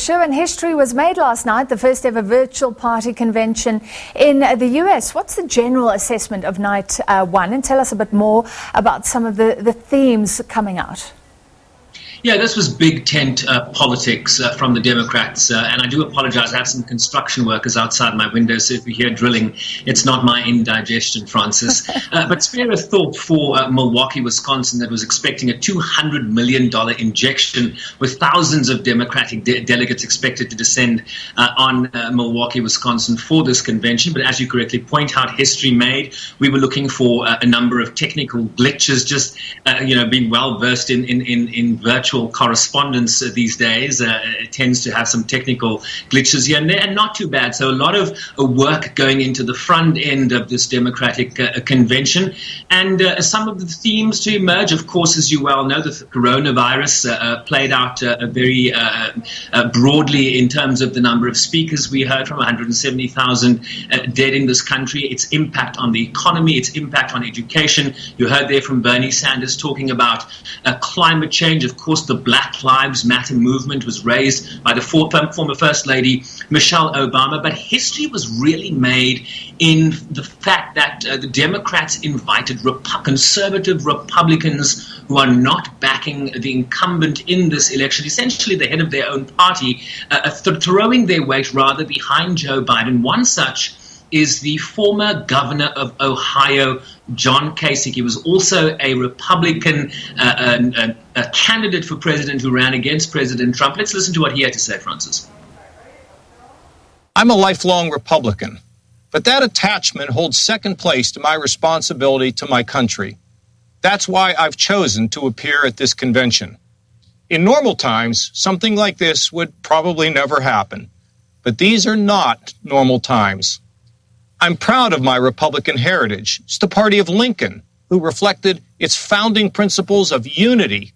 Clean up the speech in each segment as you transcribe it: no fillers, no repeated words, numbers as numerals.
Sherwin, history was made last night, the first ever virtual party convention in the US. What's the general assessment of night one? And tell us a bit more about some of the themes coming out. Yeah, this was big tent politics from the Democrats, and I do apologize. I have some construction workers outside my window, so if you hear drilling, it's not my indigestion, Francis. But spare a thought for Milwaukee, Wisconsin, that was expecting a $200 million injection, with thousands of Democratic delegates expected to descend on Milwaukee, Wisconsin for this convention. But as you correctly point out, history made. We were looking for a number of technical glitches, just being well versed in virtual correspondence these days. It tends to have some technical glitches here and there, and not too bad. So a lot of work going into the front end of this Democratic convention, and some of the themes to emerge, of course, as you well know, the coronavirus played out very broadly in terms of the number of speakers we heard from, 170,000 dead in this country, its impact on the economy, its impact on education. You heard there from Bernie Sanders talking about climate change. Of course, the Black Lives Matter movement was raised by the former First Lady, Michelle Obama. But history was really made in the fact that the Democrats invited conservative Republicans who are not backing the incumbent in this election, essentially the head of their own party, throwing their weight rather behind Joe Biden. One such is the former governor of Ohio, John Kasich. He was also a Republican a candidate for president who ran against President Trump. Let's listen to what he had to say, Francis. I'm a lifelong Republican, but that attachment holds second place to my responsibility to my country. That's why I've chosen to appear at this convention. In normal times, something like this would probably never happen, but these are not normal times. I'm proud of my Republican heritage. It's the party of Lincoln, who reflected its founding principles of unity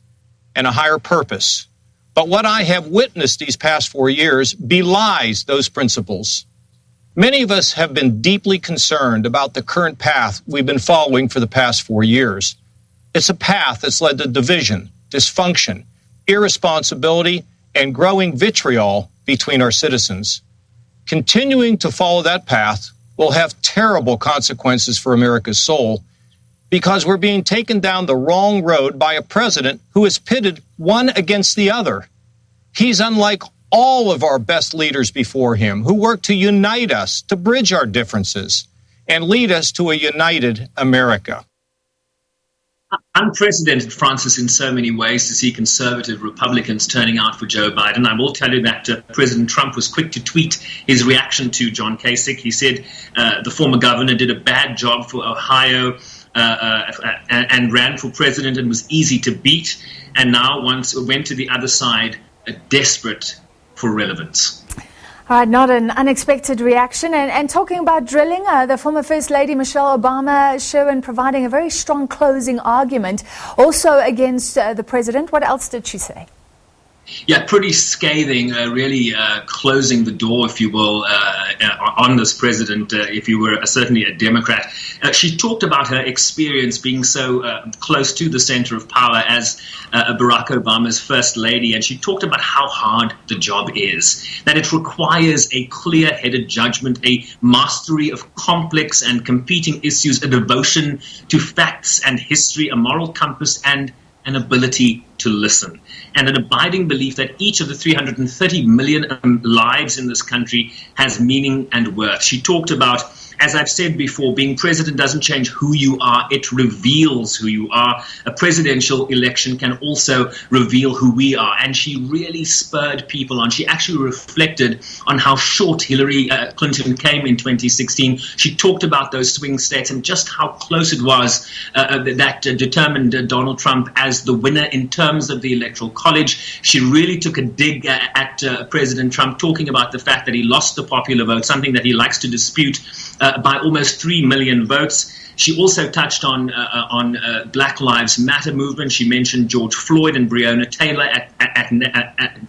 and a higher purpose. But what I have witnessed these past 4 years belies those principles. Many of us have been deeply concerned about the current path we've been following for the past 4 years. It's a path that's led to division, dysfunction, irresponsibility, and growing vitriol between our citizens. Continuing to follow that path will have terrible consequences for America's soul, because we're being taken down the wrong road by a president who is pitted one against the other. He's unlike all of our best leaders before him, who worked to unite us, to bridge our differences, and lead us to a united America. Unprecedented, Francis, in so many ways, to see conservative Republicans turning out for Joe Biden. I will tell you that President Trump was quick to tweet his reaction to John Kasich. He said the former governor did a bad job for Ohio and ran for president and was easy to beat, and now went to the other side, desperate for relevance. All right, not an unexpected reaction. And talking about drilling, the former First Lady Michelle Obama, Sherwin, providing a very strong closing argument also against the president. What else did she say? Yeah, pretty scathing, really closing the door, if you will, on this president, if you were certainly a Democrat. She talked about her experience being so close to the center of power as Barack Obama's first lady, and she talked about how hard the job is, that it requires a clear-headed judgment, a mastery of complex and competing issues, a devotion to facts and history, a moral compass, and an ability to listen, and an abiding belief that each of the 330 million lives in this country has meaning and worth. She talked about, as I've said before, being president doesn't change who you are, it reveals who you are. A presidential election can also reveal who we are. And she really spurred people on. She actually reflected on how short Hillary Clinton came in 2016. She talked about those swing states and just how close it was that determined Donald Trump as the winner in terms of the Electoral College. She really took a dig at President Trump, talking about the fact that he lost the popular vote, something that he likes to dispute, by almost 3 million votes. She also touched on Black Lives Matter movement. She mentioned George Floyd and Breonna Taylor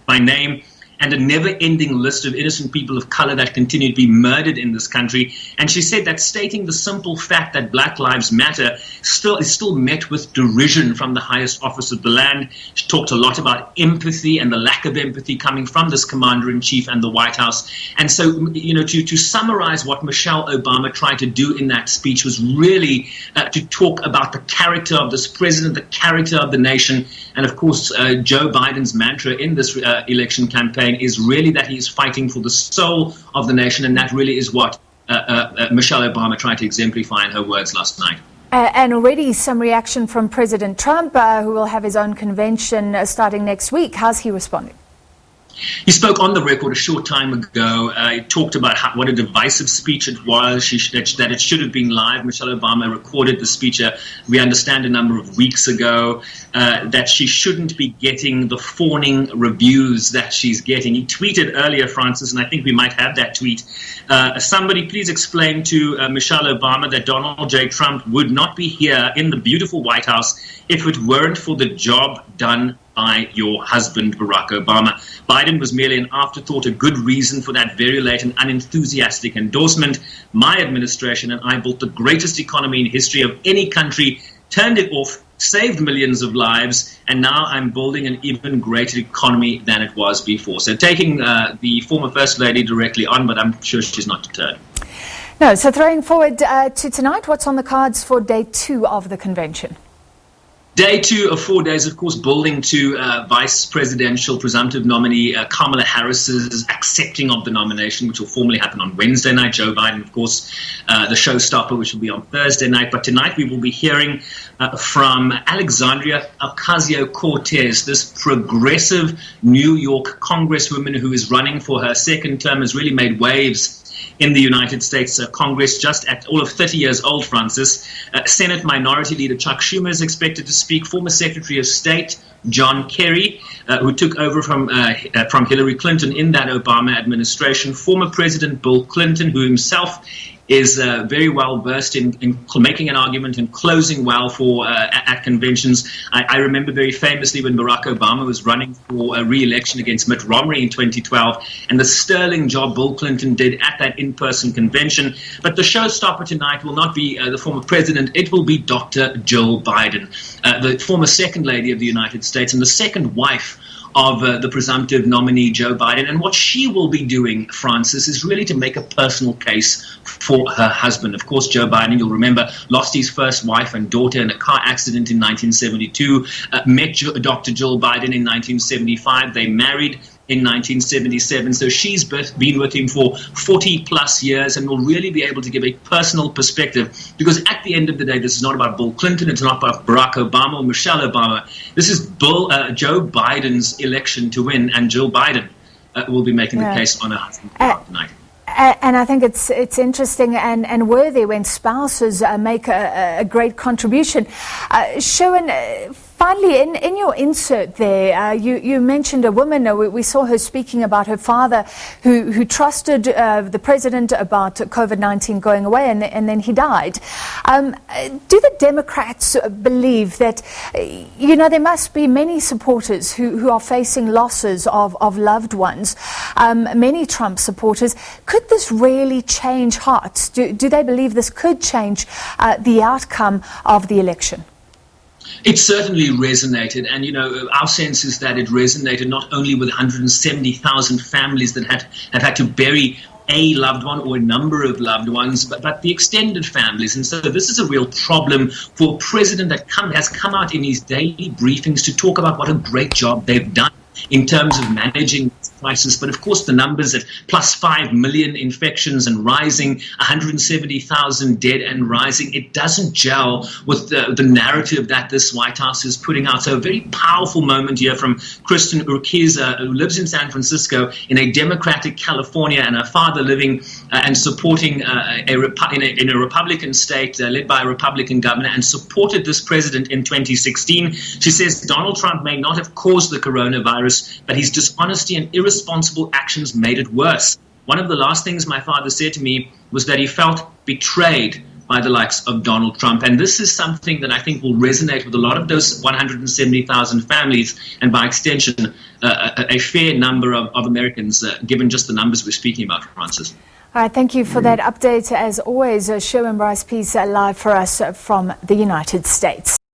by name, and a never-ending list of innocent people of color that continue to be murdered in this country. And she said that stating the simple fact that Black Lives Matter is still met with derision from the highest office of the land. She talked a lot about empathy and the lack of empathy coming from this commander-in-chief and the White House. And so, to summarize what Michelle Obama tried to do in that speech was really to talk about the character of this president, the character of the nation. And of course, Joe Biden's mantra in this election campaign is really that he's fighting for the soul of the nation, and that really is what Michelle Obama tried to exemplify in her words last night. And already some reaction from President Trump, who will have his own convention starting next week. How's he responding? He spoke on the record a short time ago. He talked about what a divisive speech it was, that it should have been live. Michelle Obama recorded the speech, we understand, a number of weeks ago, that she shouldn't be getting the fawning reviews that she's getting. He tweeted earlier, Francis, and I think we might have that tweet. Somebody please explain to Michelle Obama that Donald J. Trump would not be here in the beautiful White House if it weren't for the job done by your husband, Barack Obama. Biden was merely an afterthought, a good reason for that very late and unenthusiastic endorsement. My administration and I built the greatest economy in history of any country, turned it off, saved millions of lives, and now I'm building an even greater economy than it was before. So taking the former First Lady directly on, but I'm sure she's not deterred. No, so throwing forward to tonight, what's on the cards for day 2 of the convention? Day 2 of 4 days, of course, building to vice presidential presumptive nominee Kamala Harris's accepting of the nomination, which will formally happen on Wednesday night. Joe Biden, of course, the showstopper, which will be on Thursday night. But tonight we will be hearing from Alexandria Ocasio-Cortez, this progressive New York congresswoman who is running for her second term, has really made waves in the United States Congress, just at all of 30 years old, Francis. Senate Minority Leader Chuck Schumer is expected to speak. Former Secretary of State John Kerry, who took over from Hillary Clinton in that Obama administration. Former President Bill Clinton, who himself is very well versed in making an argument and closing well for at conventions. I remember very famously when Barack Obama was running for a re-election against Mitt Romney in 2012, and the sterling job Bill Clinton did at that in-person convention. But the showstopper tonight will not be the former president. It will be Dr. Jill Biden, the former second lady of the United States and the second wife of the presumptive nominee Joe Biden. And what she will be doing, Francis, is really to make a personal case for her husband. Of course, Joe Biden, you'll remember, lost his first wife and daughter in a car accident in 1972, met Dr. Jill Biden in 1975. They married in 1977. So she's been with him for 40 plus years and will really be able to give a personal perspective, because at the end of the day, this is not about Bill Clinton, it's not about Barack Obama or Michelle Obama. This is Joe Biden's election to win, and Jill Biden will be making the case on her husband tonight. And I think it's interesting and worthy when spouses make a great contribution. Sherwin, finally, in your insert there, you mentioned a woman. We saw her speaking about her father who trusted the president about COVID-19 going away, and then he died. Do the Democrats believe that, there must be many supporters who are facing losses of loved ones, many Trump supporters? Could this really change hearts? Do they believe this could change the outcome of the election? It certainly resonated, and our sense is that it resonated not only with 170,000 families that have had to bury a loved one or a number of loved ones, but the extended families. And so this is a real problem for a president that has come out in his daily briefings to talk about what a great job they've done in terms of managing this crisis. But of course, the numbers at plus 5 million infections and rising, 170,000 dead and rising, it doesn't gel with the narrative that this White House is putting out. So a very powerful moment here from Kristen Urquiza, who lives in San Francisco in a democratic California, and her father living and supporting in a Republican state led by a Republican governor, and supported this president in 2016. She says Donald Trump may not have caused the coronavirus, but his dishonesty and irresponsible actions made it worse. One of the last things my father said to me was that he felt betrayed by the likes of Donald Trump. And this is something that I think will resonate with a lot of those 170,000 families, and by extension, a fair number of Americans, given just the numbers we're speaking about, Francis. All right, thank you for that update. As always, Sherwin Bryce-Pease live for us from the United States.